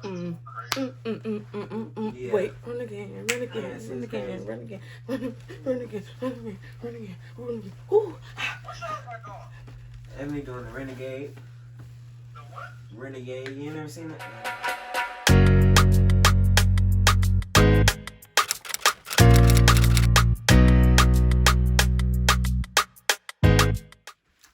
Mm. Mm, mm, mm, mm, mm, mm. Yeah. Wait, run again, run again, Yeah, run shit's again, crazy. run again, run again, run again, run again, run again. Ooh. Emily doing the Renegade. Renegade, you never seen it?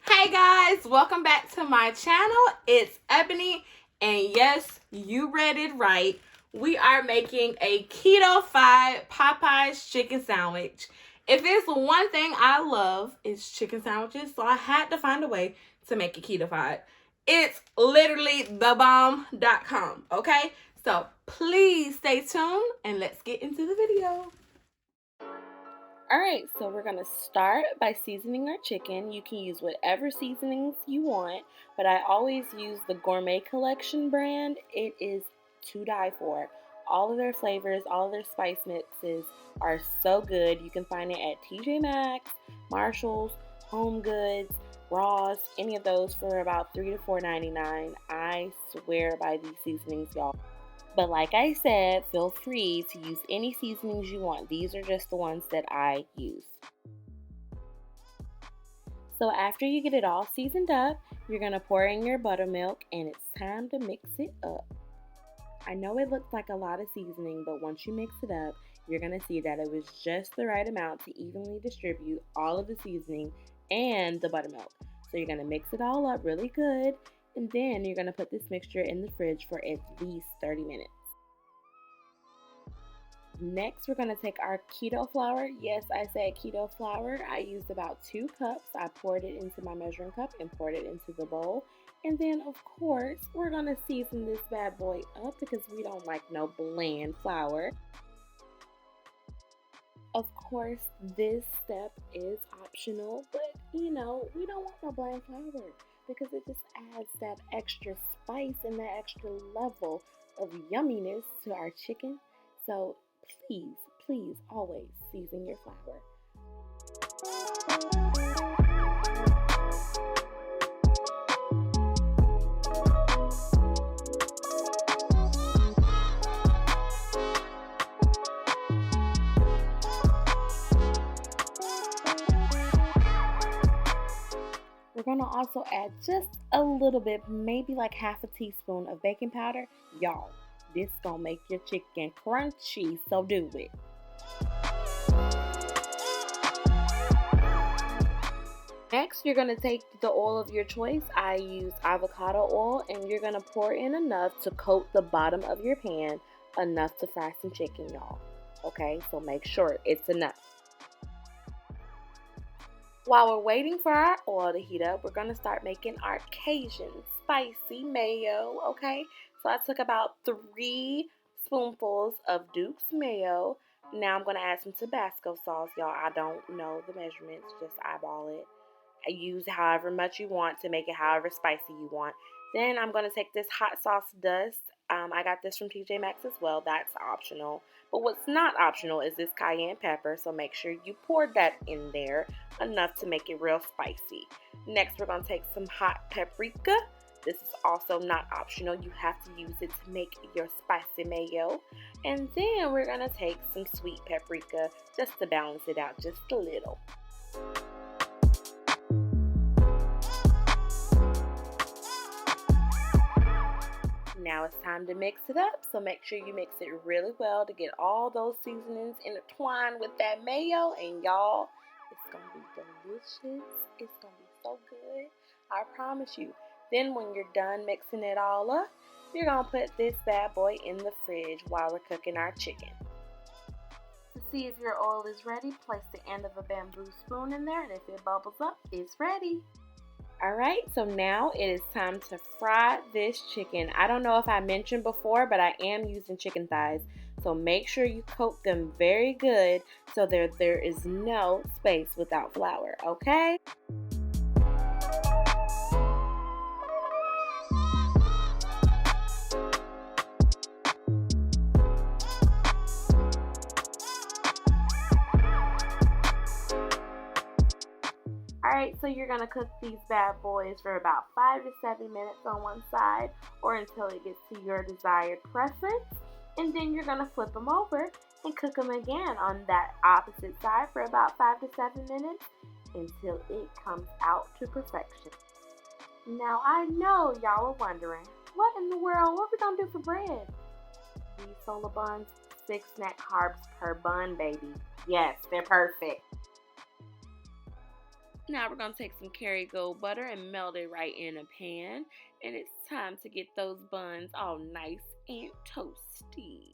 Hey guys, welcome back to my channel. It's Ebony, and yes, you read it right. We are making a keto-fied Popeye's chicken sandwich. If it's one thing I love, it's chicken sandwiches, so I had to find a way to make it keto-fied. It's literally thebomb.com, okay? So please stay tuned and let's get into the video. Alright, so we're going to start by seasoning our chicken. You can use whatever seasonings you want, but I always use the Gourmet Collection brand. It is to die for. All of their flavors, all of their spice mixes are so good. You can find it at TJ Maxx, Marshalls, Home Goods, Ross, any of those for about $3 to $4.99. I swear by these seasonings, y'all. But like I said, feel free to use any seasonings you want. These are just the ones that I use. So after you get it all seasoned up, you're going to pour in your buttermilk and it's time to mix it up. I know it looks like a lot of seasoning, but once you mix it up, you're going to see that it was just the right amount to evenly distribute all of the seasoning and the buttermilk. So you're going to mix it all up really good, and then you're going to put this mixture in the fridge for at least 30 minutes. Next, we're going to take our keto flour. Yes, I said keto flour. I used about 2 cups. I poured it into my measuring cup and poured it into the bowl. And then, of course, we're going to season this bad boy up because we don't like no bland flour. Of course, this step is optional, but you know, we don't want no bland flour because it just adds that extra spice and that extra level of yumminess to our chicken. So please, please always season your flour. We're going to also add just a little bit, maybe like half a teaspoon of baking powder. Y'all, this gonna make your chicken crunchy, so do it. Next, you're going to take the oil of your choice. I use avocado oil, and you're going to pour in enough to coat the bottom of your pan, enough to fry some chicken, y'all. Okay, so make sure it's enough. While we're waiting for our oil to heat up, we're going to start making our Cajun spicy mayo, okay? So I took about 3 spoonfuls of Duke's mayo. Now I'm going to add some Tabasco sauce, y'all. I don't know the measurements, just eyeball it. Use however much you want to make it however spicy you want. Then I'm going to take this hot sauce dust. I got this from TJ Maxx as well. That's optional. But what's not optional is this cayenne pepper. So make sure you pour that in there enough to make it real spicy. Next, we're going to take some hot paprika. This is also not optional. You have to use it to make your spicy mayo. And then we're going to take some sweet paprika just to balance it out just a little. Now it's time to mix it up, so make sure you mix it really well to get all those seasonings intertwined with that mayo, and y'all, it's gonna be delicious. It's gonna be so good, I promise you. Then when you're done mixing it all up, you're gonna put this bad boy in the fridge while we're cooking our chicken. To see if your oil is ready, place the end of a bamboo spoon in there, and if it bubbles up, it's ready. Alright, so now it is time to fry this chicken. I don't know if I mentioned before, but I am using chicken thighs. So make sure you coat them very good so there is no space without flour, okay? Alright, so you're going to cook these bad boys for about 5 to 7 minutes on one side, or until it gets to your desired preference. And then you're going to flip them over and cook them again on that opposite side for about 5 to 7 minutes until it comes out to perfection. Now I know y'all are wondering, what in the world, what are we going to do for bread? These solar buns, 6 net carbs per bun, baby. Yes, they're perfect. Now we're going to take some Kerrygold butter and melt it right in a pan. And it's time to get those buns all nice and toasty.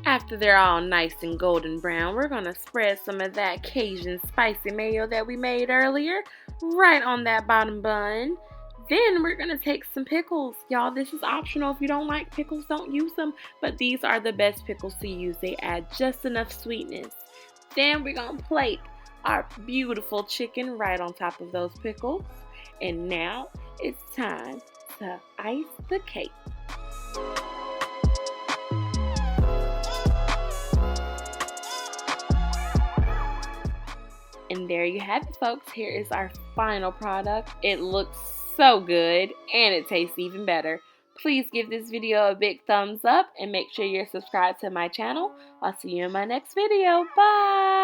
After they're all nice and golden brown, we're going to spread some of that Cajun spicy mayo that we made earlier right on that bottom bun. Then we're going to take some pickles. Y'all, this is optional. If you don't like pickles, don't use them. But these are the best pickles to use. They add just enough sweetness. Then we're going to plate our beautiful chicken right on top of those pickles. And now it's time to ice the cake. And there you have it, folks. Here is our final product. It looks so good and it tastes even better. Please give this video a big thumbs up and make sure you're subscribed to my channel. I'll see you in my next video. Bye!